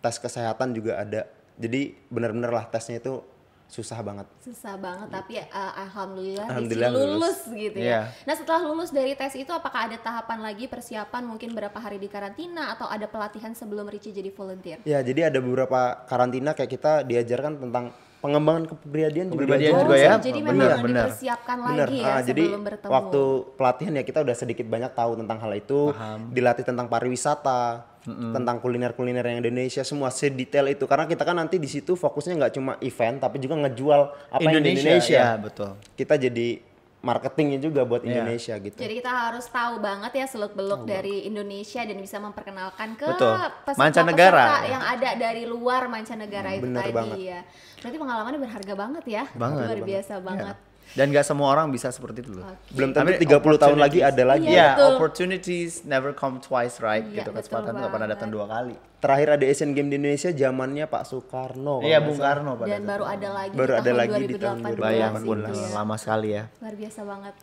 tes kesehatan juga ada. Jadi bener-bener lah tesnya itu susah banget. Susah banget, tapi alhamdulillah, Alhamdulillah Richie lulus gitu ya. Iya. Nah setelah lulus dari tes itu apakah ada tahapan lagi persiapan, mungkin berapa hari di karantina atau ada pelatihan sebelum Richie jadi volunteer? Ya, jadi ada beberapa karantina kayak kita diajarkan tentang pengembangan kepribadian Kepribadian diajarin. juga ya. Jadi Benar, memang benar. dipersiapkan Bener. lagi ya Jadi sebelum bertemu. waktu pelatihan ya kita udah sedikit banyak tahu tentang hal itu, dilatih tentang pariwisata, tentang kuliner-kuliner yang Indonesia, semua sedetail itu. Karena kita kan nanti di situ fokusnya nggak cuma event, tapi juga ngejual apa yang di Indonesia. Ya, betul. Kita jadi marketingnya juga buat Iya. Indonesia gitu. Jadi kita harus tahu banget ya seluk-beluk dari Indonesia dan bisa memperkenalkan ke Betul. peserta Mancanegara. yang ada dari luar mancanegara itu Bener tadi banget. ya. Berarti pengalamannya berharga banget ya. Banget. Luar biasa banget. Dan gak semua orang bisa seperti itu loh. Belum Tapi tentu 30 tahun lagi opportunities. ada lagi. Iya, Yeah, betul. opportunities never come twice, right? Iya, Gitu, betul kesempatan tuh gak pernah datang banget. 2 kali. Terakhir ada Asian Games di Indonesia zamannya Pak Soekarno. Iya, kalau Bung nggak salah. Karno pada Dan saat baru itu. ada lagi Baru di ada tahun lagi di 2018 tahun Bayangin, itu ya. lama sekali ya. Luar biasa banget.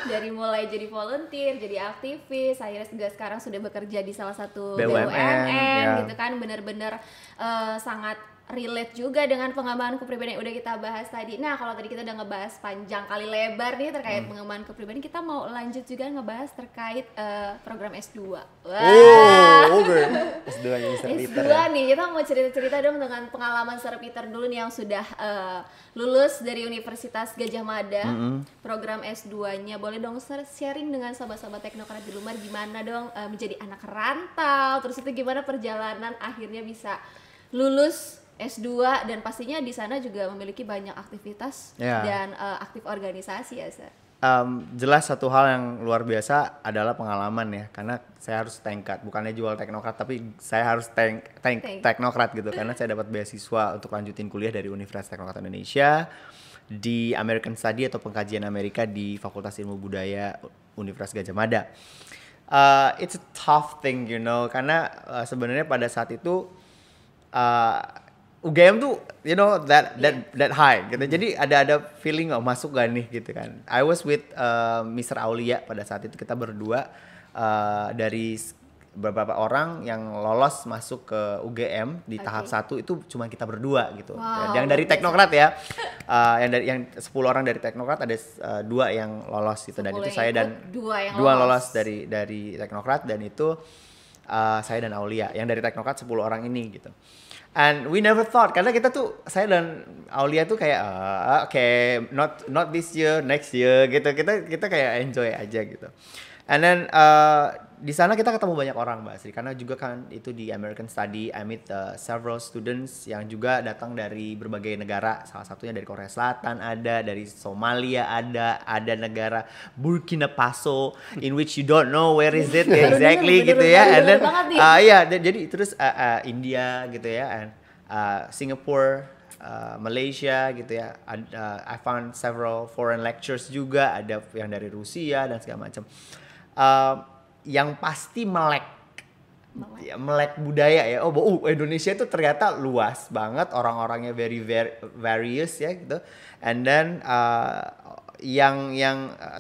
Dari mulai jadi volunteer, jadi aktivis, akhirnya juga sekarang sudah bekerja di salah satu BUMN, ya. gitu kan, benar-benar sangat relate juga dengan pengembangan kepribadian yang udah kita bahas tadi. Nah, kalau tadi kita udah ngebahas panjang kali lebar nih terkait pengembangan kepribadian, kita mau lanjut juga ngebahas terkait program S2. Wah. Oh, oke. S2-nya Mr. Peter. S2 ya. nih, kita mau cerita-cerita dong dengan pengalaman Sir Peter dulu nih yang sudah lulus dari Universitas Gajah Mada, program S2-nya. Boleh dong Sir sharing dengan sahabat-sahabat teknokrat di rumah gimana dong menjadi anak rantau, terus itu gimana perjalanan akhirnya bisa lulus S2 dan pastinya di sana juga memiliki banyak aktivitas Ya. dan aktif organisasi ya Sir. Jelas satu hal yang luar biasa adalah pengalaman ya, karena saya harus tengkat, bukannya jual teknokrat tapi saya harus teknokrat gitu, karena saya dapat beasiswa untuk lanjutin kuliah dari Universitas Teknokrat Indonesia di American Study atau pengkajian Amerika di Fakultas Ilmu Budaya Universitas Gajah Mada. It's a tough thing, you know, karena sebenarnya pada saat itu UGM tuh, you know, that high gitu. Jadi ada feeling masuk gak nih gitu kan. I was with Mr. Aulia pada saat itu, kita berdua dari beberapa orang yang lolos masuk ke UGM di tahap 1 itu cuma kita berdua gitu. Wow, Yang dari luar biasa. teknokrat ya. Yang 10 orang dari teknokrat ada 2 yang lolos gitu, dan 10 itu yang saya dan ikut, 2 yang dua lolos. lolos dari teknokrat, dan itu saya dan Aulia. Yang dari teknokrat 10 orang ini gitu. And we never thought, karena kita tuh, saya dan Aulia tuh kayak okay, not this year, next year gitu. Kita kayak enjoy aja gitu. And then di sana kita ketemu banyak orang Mbak Sri, karena juga kan itu di American Study. I meet several students yang juga datang dari berbagai negara. Salah satunya dari Korea Selatan ada, dari Somalia ada negara Burkina Faso in which you don't know where is it exactly Bener, gitu ya. And then banget nih. iya, jadi terus India gitu ya, and Singapore, Malaysia gitu ya. I found several foreign lectures juga, ada yang dari Rusia dan segala macam. Yang pasti melek budaya ya. Indonesia itu ternyata luas banget, orang-orangnya very various ya gitu. And then yang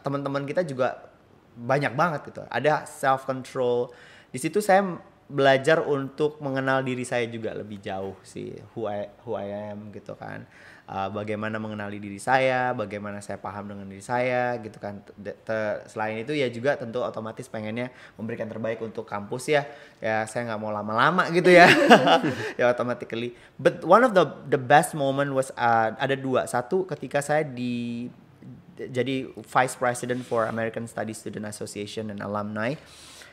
teman-teman kita juga banyak banget gitu. Ada self control. Di situ saya belajar untuk mengenal diri saya juga lebih jauh sih, who I am gitu kan. Bagaimana mengenali diri saya, bagaimana saya paham dengan diri saya gitu kan. Selain itu ya juga tentu otomatis pengennya memberikan terbaik untuk kampus ya. Ya saya nggak mau lama-lama gitu ya. Ya automatically. But one of the best moment was ada dua. Satu ketika saya jadi Vice President for American Studies Student Association and Alumni.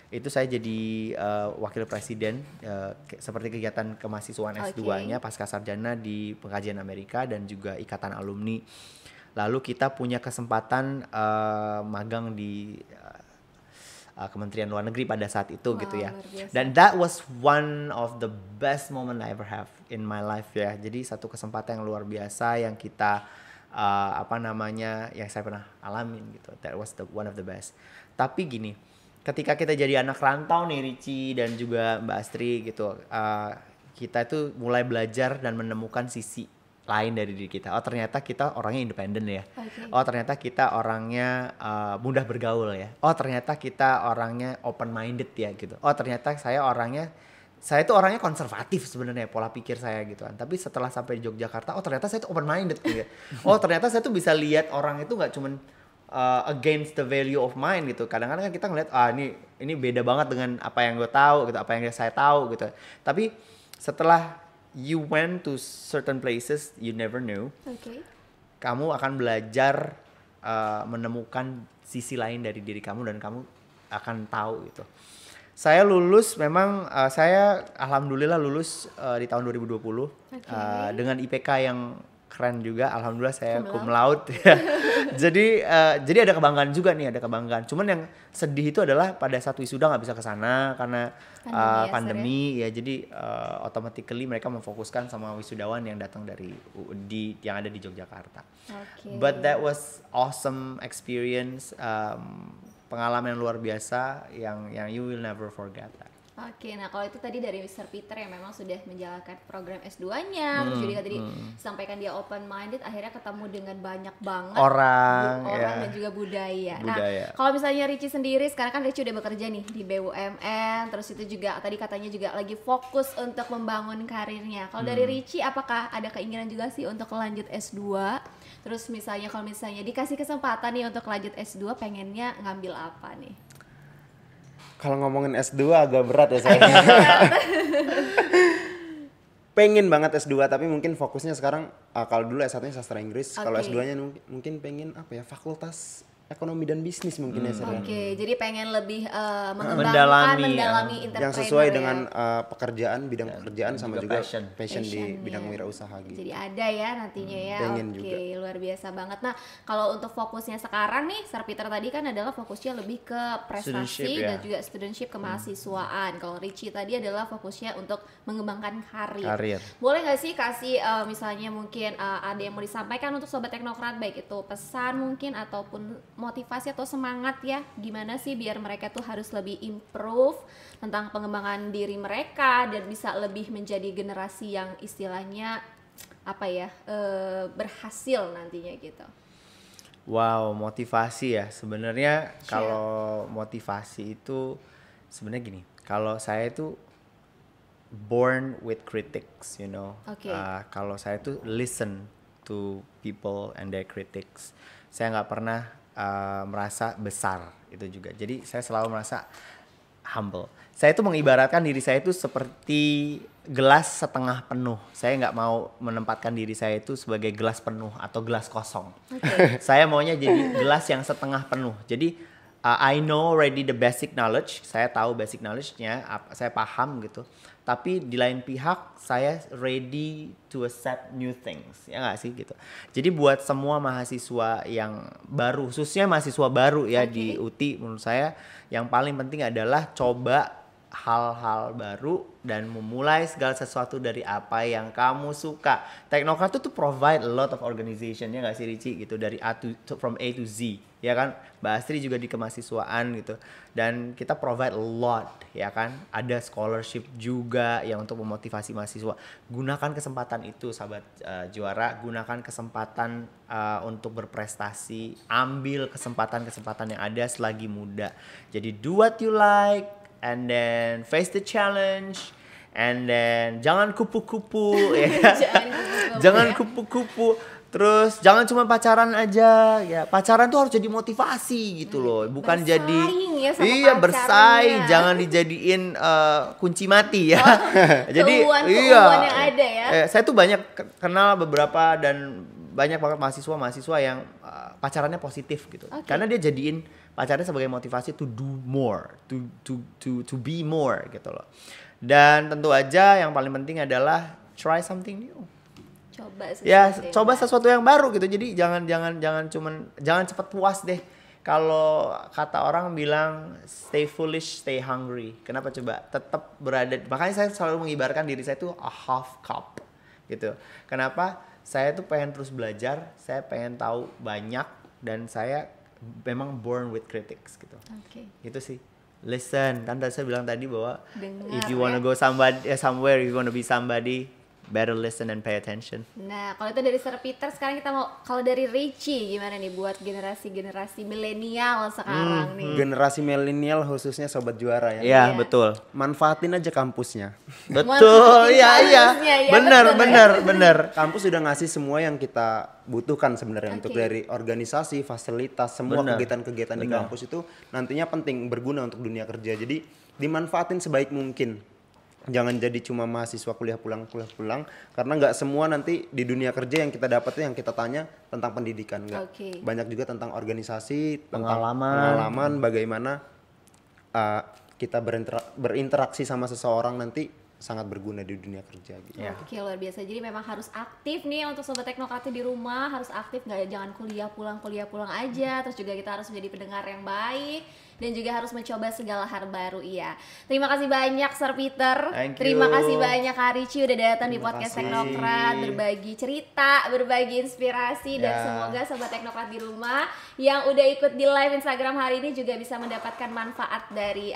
Itu saya jadi wakil presiden seperti kegiatan kemahasiswaan S2-nya pasca sarjana di Pengkajian Amerika dan juga Ikatan Alumni. Lalu kita punya kesempatan magang di Kementerian Luar Negeri pada saat itu gitu ya. Dan that was one of the best moment I ever have in my life ya. Jadi satu kesempatan yang luar biasa yang kita yang saya pernah alamin gitu. That was one of the best. Tapi gini, ketika kita jadi anak rantau nih Richie dan juga Mbak Astri gitu, kita itu mulai belajar dan menemukan sisi lain dari diri kita. Oh ternyata kita orangnya independen ya. Oh ternyata kita orangnya mudah bergaul ya. Oh ternyata kita orangnya open minded ya gitu. Oh ternyata saya itu orangnya konservatif sebenarnya pola pikir saya gitu kan. Tapi setelah sampai di Yogyakarta, oh ternyata saya itu open minded gitu ya. Oh ternyata saya tuh bisa lihat orang itu nggak cuman against the value of mine gitu. Kadang-kadang kan kita ngeliat ini beda banget dengan apa yang gue tahu gitu, apa yang saya tahu gitu. Tapi setelah you went to certain places you never knew, kamu akan belajar menemukan sisi lain dari diri kamu dan kamu akan tahu gitu. Saya lulus memang saya alhamdulillah lulus di tahun 2020 dengan IPK yang keren juga, alhamdulillah saya cum laude ya. Jadi ada kebanggaan juga nih, ada kebanggaan. Cuman yang sedih itu adalah pada saat wisuda nggak bisa ke sana karena pandemi ya. Jadi automatically mereka memfokuskan sama wisudawan yang datang yang ada di Yogyakarta. But that was awesome experience, pengalaman yang luar biasa yang you will never forget that. Nah kalau itu tadi dari Mr. Peter yang memang sudah menjalankan program S2-nya, terus juga tadi sampaikan dia open minded, akhirnya ketemu dengan banyak banget orang dan juga budaya. Nah kalau misalnya Richie sendiri, sekarang kan Richie udah bekerja nih di BUMN, terus itu juga tadi katanya juga lagi fokus untuk membangun karirnya. Kalau dari Richie, apakah ada keinginan juga sih untuk lanjut S2? Terus misalnya kalau misalnya dikasih kesempatan nih untuk lanjut S2, pengennya ngambil apa nih? Kalau ngomongin S2 agak berat ya saya. Pengen banget S2 tapi mungkin fokusnya sekarang kalau dulu S1-nya sastra Inggris, kalau S2-nya mungkin pengen fakultas ekonomi dan bisnis mungkin ya saya. Jadi pengen lebih mendalami yang sesuai dengan pekerjaan, bidang pekerjaan sama juga passion di bidang wirausaha gitu. Jadi ada ya nantinya ya. Luar biasa banget. Nah, kalau untuk fokusnya sekarang nih, Sir Peter tadi kan adalah fokusnya lebih ke prestasi dan juga studentship kemahasiswaan. Kalau Richie tadi adalah fokusnya untuk mengembangkan karir. Boleh nggak sih kasih misalnya mungkin ada yang mau disampaikan untuk sobat teknokrat, baik itu pesan mungkin ataupun motivasi atau semangat ya, gimana sih biar mereka tuh harus lebih improve tentang pengembangan diri mereka dan bisa lebih menjadi generasi yang istilahnya berhasil nantinya gitu. Wow, motivasi ya sebenarnya. Kalau motivasi itu sebenarnya gini, kalau saya itu born with critics, you know. Kalau saya tuh listen to people and their critics. Saya nggak pernah merasa besar itu juga. Jadi saya selalu merasa humble. Saya itu mengibaratkan diri saya itu seperti gelas setengah penuh. Saya nggak mau menempatkan diri saya itu sebagai gelas penuh atau gelas kosong. Saya maunya jadi gelas yang setengah penuh. Jadi I know already the basic knowledge. Saya tahu basic knowledge-nya, saya paham gitu. Tapi di lain pihak saya ready to accept new things, ya nggak sih gitu. Jadi buat semua mahasiswa yang baru, khususnya mahasiswa baru ya di UTI, menurut saya yang paling penting adalah coba hal-hal baru dan memulai segala sesuatu dari apa yang kamu suka. Teknokrat itu provide a lot of organization, ya nggak sih Richie gitu, dari from A to Z, ya kan. Mbak Astri juga di kemahasiswaan gitu, dan kita provide a lot, ya kan. Ada scholarship juga yang untuk memotivasi mahasiswa. Gunakan kesempatan itu sahabat juara, gunakan kesempatan untuk berprestasi, ambil kesempatan-kesempatan yang ada selagi muda. Jadi do what you like and then face the challenge, and then jangan kupu-kupu ya kan? Jangan kupu-kupu. Terus jangan cuma pacaran aja ya. Pacaran tuh harus jadi motivasi gitu loh, bukan bersaing ya sama iya pacarnya. bersaing, jangan dijadiin kunci mati ya. Jadi keuangan yang ada ya. Saya tuh banyak kenal beberapa dan banyak banget mahasiswa yang pacarannya positif gitu. Karena dia jadiin pacarnya sebagai motivasi to do more, to be more gitu loh. Dan tentu aja yang paling penting adalah try something new. Coba sesuatu yang baru gitu. Jadi jangan cepat puas deh. Kalau kata orang bilang stay foolish, stay hungry. Kenapa coba? Tetap berada. Makanya saya selalu mengibarkan diri saya itu a half cup gitu. Kenapa? Saya tuh pengen terus belajar, saya pengen tahu banyak, dan saya memang born with critics gitu. Gitu sih. Listen, kan tadi saya bilang tadi bahwa if you wanna go somewhere, if you wanna be somebody, better listen and pay attention. Nah, kalau itu dari Sir Peter, sekarang kita mau kalau dari Richie gimana nih buat generasi milenial sekarang nih? Generasi milenial khususnya sobat juara ya. Iya, betul. Manfaatin aja kampusnya. Betul, iya. Bener. Kampus sudah ngasih semua yang kita butuhkan sebenarnya untuk dari organisasi, fasilitas, semua kegiatan-kegiatan di kampus itu nantinya penting, berguna untuk dunia kerja. Jadi dimanfaatin sebaik mungkin. Jangan jadi cuma mahasiswa kuliah pulang, karena nggak semua nanti di dunia kerja yang kita dapat yang kita tanya tentang pendidikan, nggak. Banyak juga tentang organisasi, pengalaman bagaimana kita berinteraksi sama seseorang nanti sangat berguna di dunia kerja gitu. Oke, luar biasa. Jadi memang harus aktif nih untuk sobat teknokrati di rumah, harus aktif, jangan kuliah pulang aja. Terus juga kita harus menjadi pendengar yang baik dan juga harus mencoba segala hal baru. Iya. Terima kasih banyak Sir Peter. Terima kasih banyak Kak Richie udah datang di podcast Teknokrat, berbagi cerita, berbagi inspirasi, dan semoga sobat teknokrat di rumah yang udah ikut di live Instagram hari ini juga bisa mendapatkan manfaat dari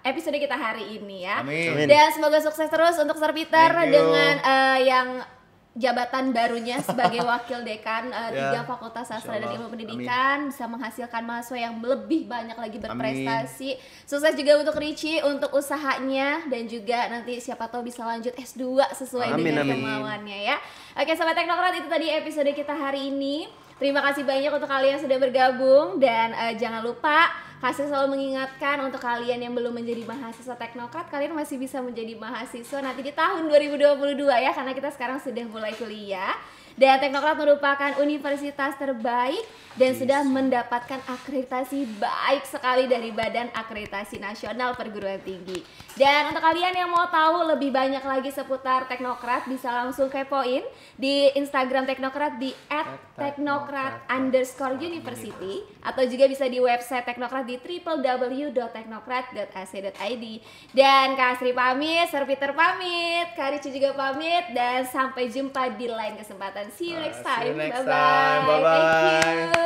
episode kita hari ini ya. Amin. Dan semoga sukses terus untuk Sir Peter dengan yang jabatan barunya sebagai wakil dekan 3 Fakultas Sastra dan Ilmu Pendidikan. Bisa menghasilkan mahasiswa yang lebih banyak lagi berprestasi. Sukses juga untuk Richie untuk usahanya, dan juga nanti siapa tahu bisa lanjut S2 sesuai dengan kemauannya ya. Oke sobat teknokrat, itu tadi episode kita hari ini. Terima kasih banyak untuk kalian yang sudah bergabung, dan jangan lupa Kasih selalu mengingatkan untuk kalian yang belum menjadi mahasiswa teknokrat, kalian masih bisa menjadi mahasiswa nanti di tahun 2022 ya, karena kita sekarang sudah mulai kuliah. Dan Teknokrat merupakan universitas terbaik dan sudah mendapatkan akreditasi baik sekali dari Badan Akreditasi Nasional Perguruan Tinggi. Dan untuk kalian yang mau tahu lebih banyak lagi seputar Teknokrat, bisa langsung kepoin di Instagram Teknokrat di @teknokrat_university, atau juga bisa di website Teknokrat di www.teknokrat.ac.id. Dan Kak Asri pamit, Sir Peter pamit, Kak Richie juga pamit, dan sampai jumpa di lain kesempatan. See you next time. Bye-bye. Bye-bye. Thank you.